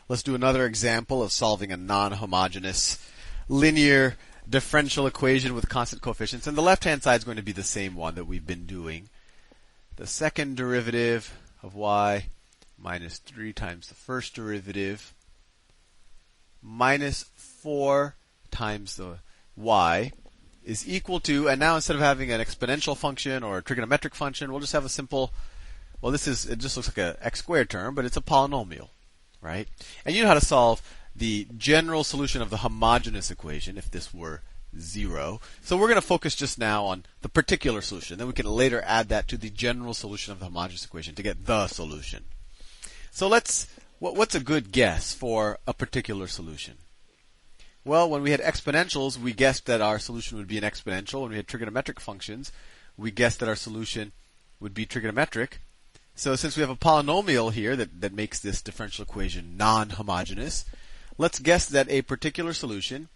Let's do another example of solving a non-homogeneous linear differential equation with constant coefficients. And the left-hand side is going to be the same one that we've been doing. The second derivative of y minus 3 times the first derivative minus 4 times the y is equal to, and now instead of having an exponential function or a trigonometric function, we'll just have a simple, well, it just looks like a x squared term, but it's a polynomial, right? And you know how to solve the general solution of the homogeneous equation if this were 0. So we're going to focus just now on the particular solution. Then we can later add that to the general solution of the homogeneous equation to get the solution. So what's a good guess for a particular solution? Well, when we had exponentials, we guessed that our solution would be an exponential. When we had trigonometric functions, we guessed that our solution would be trigonometric. So since we have a polynomial here that makes this differential equation non-homogeneous, let's guess that a particular solution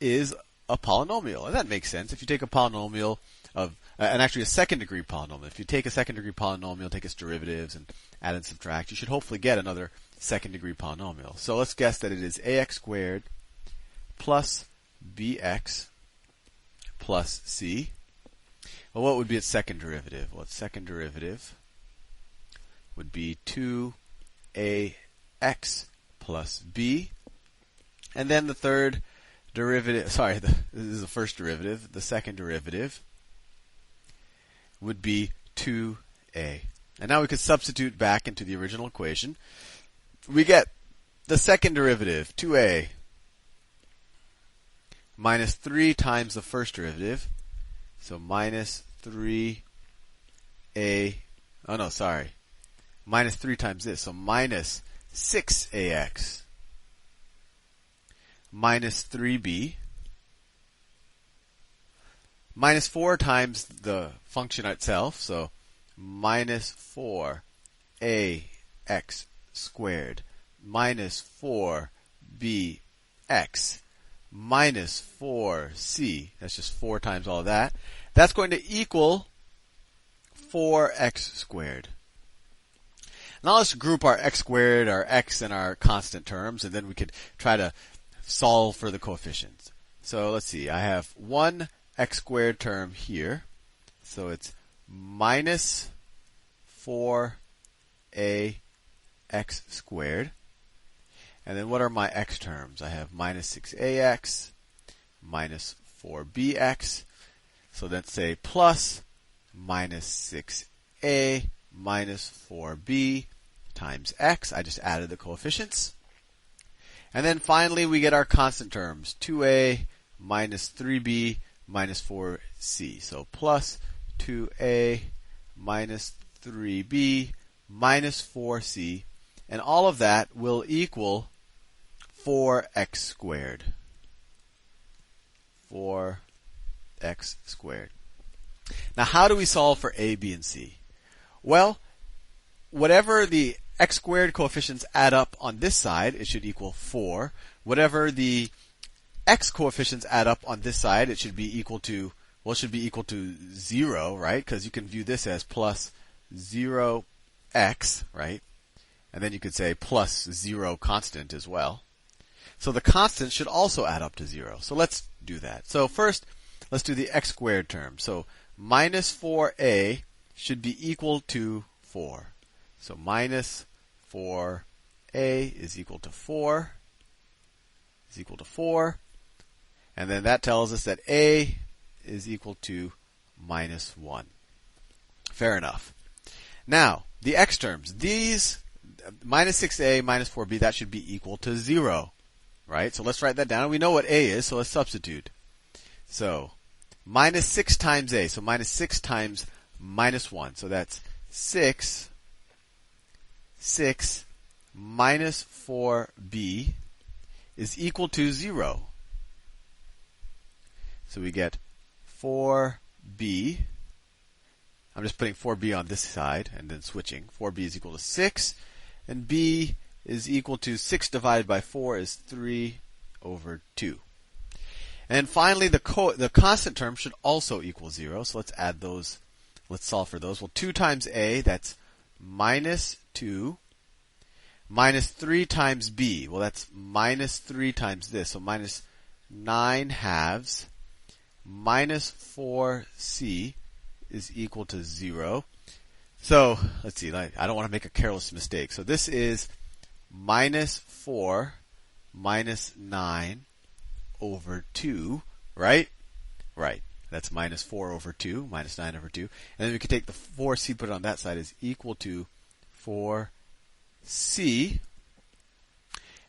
is a polynomial. And that makes sense. If you take a polynomial of, and actually a second degree polynomial, if you take a second degree polynomial, take its derivatives and add and subtract, you should hopefully get another second degree polynomial. So let's guess that it is ax squared plus bx plus c. Well, what would be its second derivative? Well, its second derivative would be 2ax plus b. And then the third derivative, this is the first derivative. The second derivative would be 2a. And now we could substitute back into the original equation. We get the second derivative, 2a, minus 3 times the first derivative. So minus 3a, minus 3 times this. So minus 6ax minus 3b minus 4 times the function itself. So minus 4ax squared minus 4bx minus 4c. That's just 4 times all of that. That's going to equal 4x squared. Now let's group our x squared, our x, and our constant terms, and then we could try to solve for the coefficients. So let's see. I have one x squared term here. So it's minus 4ax squared. And then what are my x terms? I have minus 6ax, minus 4bx. So let's say plus minus 6a minus 4b times x. I just added the coefficients. And then finally we get our constant terms. 2a minus 3b minus 4c. So plus 2a minus 3b minus 4c. And all of that will equal 4x squared. 4x squared. Now how do we solve for a, b, and c? Well, whatever the x squared coefficients add up on this side, it should equal 4. Whatever the x coefficients add up on this side, it should be equal to, well, it should be equal to 0, right? Because you can view this as plus 0x, right? And then you could say plus 0 constant as well. So the constant should also add up to 0. So let's do that. So first, let's do the x squared term. So minus 4a should be equal to 4. So minus 4a is equal to 4. Is equal to 4. And then that tells us that a is equal to minus 1. Fair enough. Now, the x terms. These, minus 6a minus 4b, that should be equal to 0. Right? So let's write that down. We know what a is, so let's substitute. So, minus 6 times a. So minus 6 times minus 1. So that's 6 minus 4b is equal to 0. So we get 4b. I'm just putting 4b on this side and then switching. 4b is equal to 6. And b is equal to 6 divided by 4 is 3 over 2. And finally, the constant term should also equal 0. So let's add those. Let's solve for those. Well, 2 times a, that's minus 2 minus 3 times b. Well, that's minus 3 times this. So minus 9 halves minus 4c is equal to 0. So let's see. I don't want to make a careless mistake. So this is minus 4 minus 9 over 2, right? Right. That's minus 4 over 2, minus 9 over 2. And then we can take the 4c, put it on that side, is equal to 4c.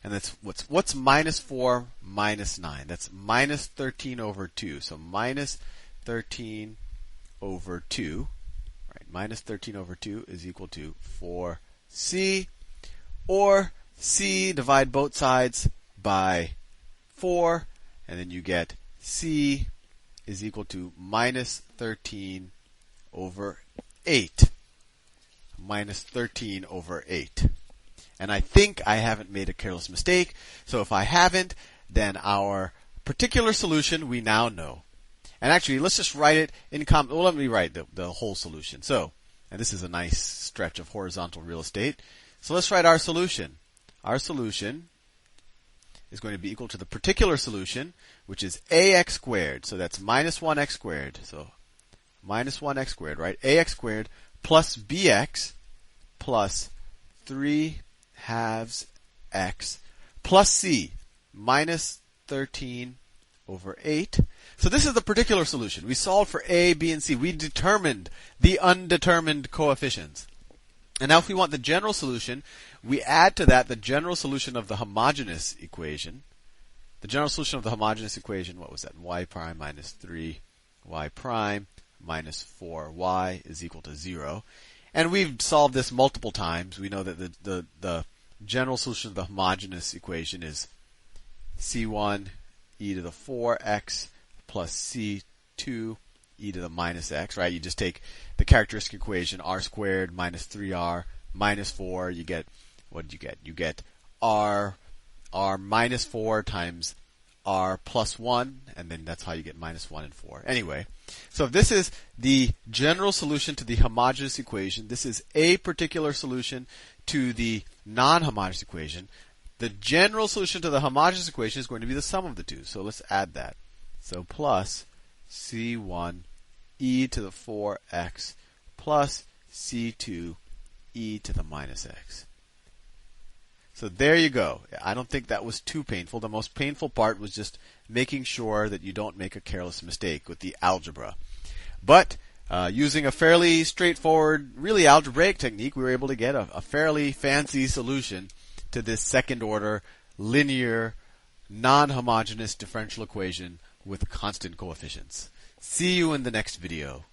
And that's what's minus 4 minus 9? That's minus 13 over 2. So minus 13 over 2. Right, minus 13 over 2 is equal to 4c. Or c, divide both sides by 4. And then you get c is equal to minus 13 over 8. Minus 13 over 8. And I think I haven't made a careless mistake. So if I haven't, then our particular solution we now know. And actually, let's just write it in well, let me write the whole solution. So, and this is a nice stretch of horizontal real estate. So let's write our solution. Our solution is going to be equal to the particular solution, which is ax squared. So that's minus 1x squared. So minus 1x squared, right? Ax squared plus bx plus 3 halves x plus c minus 13 over 8. So this is the particular solution. We solved for a, b, and c. We determined the undetermined coefficients. And now if we want the general solution, we add to that the general solution of the homogeneous equation. The general solution of the homogeneous equation, what was that? Y prime minus 3y prime minus 4y is equal to 0. And we've solved this multiple times. We know that the general solution of the homogeneous equation is c1 e to the 4x plus c2 e to the minus x, right? You just take the characteristic equation, r squared minus 3r minus 4. You get, what did you get? You get r minus 4 times r plus 1, and then that's how you get minus 1 and 4. Anyway, so if this is the general solution to the homogeneous equation, this is a particular solution to the non-homogeneous equation. The general solution to the homogeneous equation is going to be the sum of the two. So let's add that. So plus c1 e to the 4x plus c2 e to the minus x. So there you go. I don't think that was too painful. The most painful part was just making sure that you don't make a careless mistake with the algebra. But using a fairly straightforward, really algebraic technique, we were able to get a fairly fancy solution to this second order linear non-homogeneous differential equation with constant coefficients. See you in the next video.